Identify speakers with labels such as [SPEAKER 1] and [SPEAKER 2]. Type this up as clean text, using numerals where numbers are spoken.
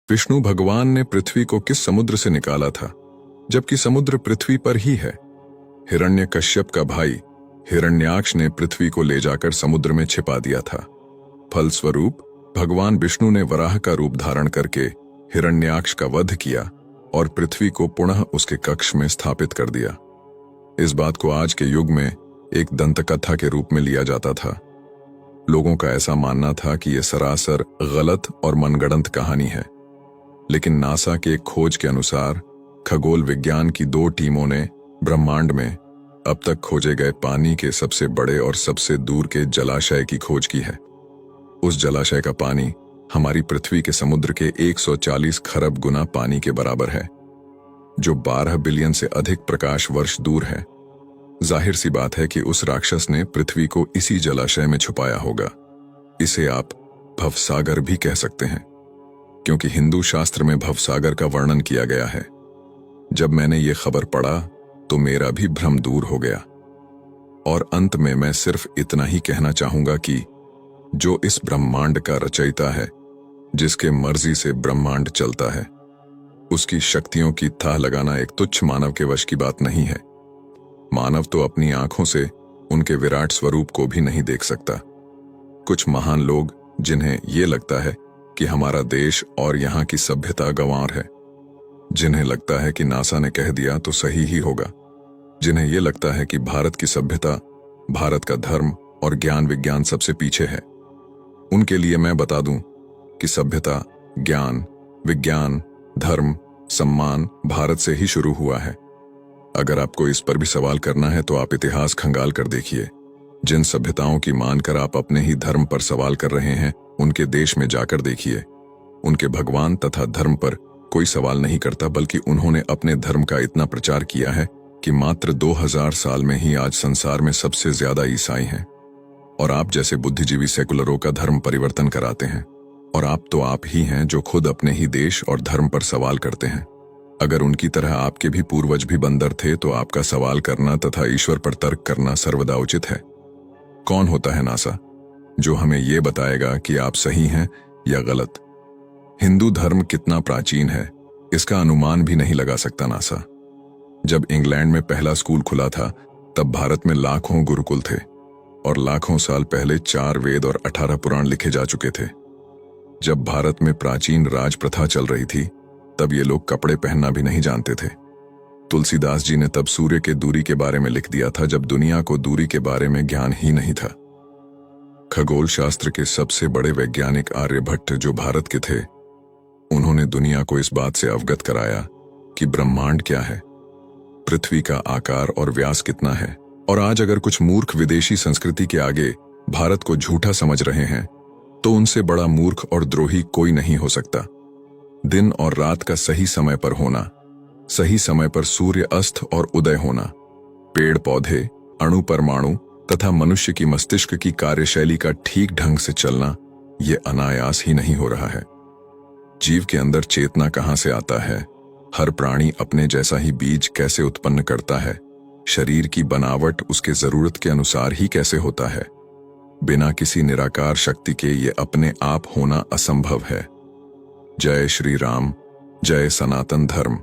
[SPEAKER 1] विष्णु भगवान ने पृथ्वी को किस समुद्र से निकाला था, जबकि समुद्र पृथ्वी पर ही है? हिरण्यकश्यप का भाई हिरण्याक्ष ने पृथ्वी को ले जाकर समुद्र में छिपा दिया था। फलस्वरूप भगवान विष्णु ने वराह का रूप धारण करके हिरण्याक्ष का वध किया और पृथ्वी को पुनः उसके कक्ष में स्थापित कर दिया। इस बात को आज के युग में एक दंतकथा के रूप में लिया जाता था। लोगों का ऐसा मानना था कि यह सरासर गलत और मनगढ़ंत कहानी है, लेकिन नासा के एक खोज के अनुसार खगोल विज्ञान की 2 टीमों ने ब्रह्मांड में अब तक खोजे गए पानी के सबसे बड़े और सबसे दूर के जलाशय की खोज की है। उस जलाशय का पानी हमारी पृथ्वी के समुद्र के 140 खरब गुना पानी के बराबर है, जो 12 बिलियन से अधिक प्रकाश वर्ष दूर है। जाहिर सी बात है कि उस राक्षस ने पृथ्वी को इसी जलाशय में छुपाया होगा। इसे आप भवसागर भी कह सकते हैं, क्योंकि हिंदू शास्त्र में भवसागर का वर्णन किया गया है। जब मैंने ये खबर पढ़ा तो मेरा भी भ्रम दूर हो गया। और अंत में मैं सिर्फ इतना ही कहना चाहूंगा कि जो इस ब्रह्मांड का रचयिता है, जिसके मर्जी से ब्रह्मांड चलता है, उसकी शक्तियों की थाह लगाना एक तुच्छ मानव के वश की बात नहीं है। मानव तो अपनी आंखों से उनके विराट स्वरूप को भी नहीं देख सकता। कुछ महान लोग, जिन्हें यह लगता है कि हमारा देश और यहाँ की सभ्यता गंवार है, जिन्हें लगता है कि नासा ने कह दिया तो सही ही होगा, जिन्हें यह लगता है कि भारत की सभ्यता, भारत का धर्म और ज्ञान विज्ञान सबसे पीछे है, उनके लिए मैं बता दूं कि सभ्यता, ज्ञान, विज्ञान, धर्म, सम्मान भारत से ही शुरू हुआ है। अगर आपको इस पर भी सवाल करना है तो आप इतिहास खंगाल कर देखिए। जिन सभ्यताओं की मानकर आप अपने ही धर्म पर सवाल कर रहे हैं, उनके देश में जाकर देखिए। उनके भगवान तथा धर्म पर कोई सवाल नहीं करता, बल्कि उन्होंने अपने धर्म का इतना प्रचार किया है कि मात्र 2000 साल में ही आज संसार में सबसे ज्यादा ईसाई हैं। और आप जैसे बुद्धिजीवी सेकुलरों का धर्म परिवर्तन कराते हैं। और आप ही हैं जो खुद अपने ही देश और धर्म पर सवाल करते हैं। अगर उनकी तरह आपके भी पूर्वज भी बंदर थे तो आपका सवाल करना तथा ईश्वर पर तर्क करना सर्वदा उचित है। कौन होता है नासा, जो हमें यह बताएगा कि आप सही हैं या गलत? हिंदू धर्म कितना प्राचीन है, इसका अनुमान भी नहीं लगा सकता नासा। जब इंग्लैंड में पहला स्कूल खुला था, तब भारत में लाखों गुरुकुल थे और लाखों साल पहले 4 वेद और 18 पुराण लिखे जा चुके थे। जब भारत में प्राचीन राज प्रथा चल रही थी, तब ये लोग कपड़े पहनना भी नहीं जानते थे। तुलसीदास जी ने तब सूर्य के दूरी के बारे में लिख दिया था, जब दुनिया को दूरी के बारे में ज्ञान ही नहीं था। खगोल शास्त्र के सबसे बड़े वैज्ञानिक आर्यभट्ट, जो भारत के थे, उन्होंने दुनिया को इस बात से अवगत कराया कि ब्रह्मांड क्या है, पृथ्वी का आकार और व्यास कितना है। और आज अगर कुछ मूर्ख विदेशी संस्कृति के आगे भारत को झूठा समझ रहे हैं, तो उनसे बड़ा मूर्ख और द्रोही कोई नहीं हो सकता। दिन और रात का सही समय पर होना, सही समय पर सूर्य अस्त और उदय होना, पेड़ पौधे, अणु परमाणु तथा मनुष्य की मस्तिष्क की कार्यशैली का ठीक ढंग से चलना, ये अनायास ही नहीं हो रहा है। जीव के अंदर चेतना कहां से आता है, हर प्राणी अपने जैसा ही बीज कैसे उत्पन्न करता है, शरीर की बनावट उसके जरूरत के अनुसार ही कैसे होता है, बिना किसी निराकार शक्ति के ये अपने आप होना असंभव है। जय श्री राम, जय सनातन धर्म।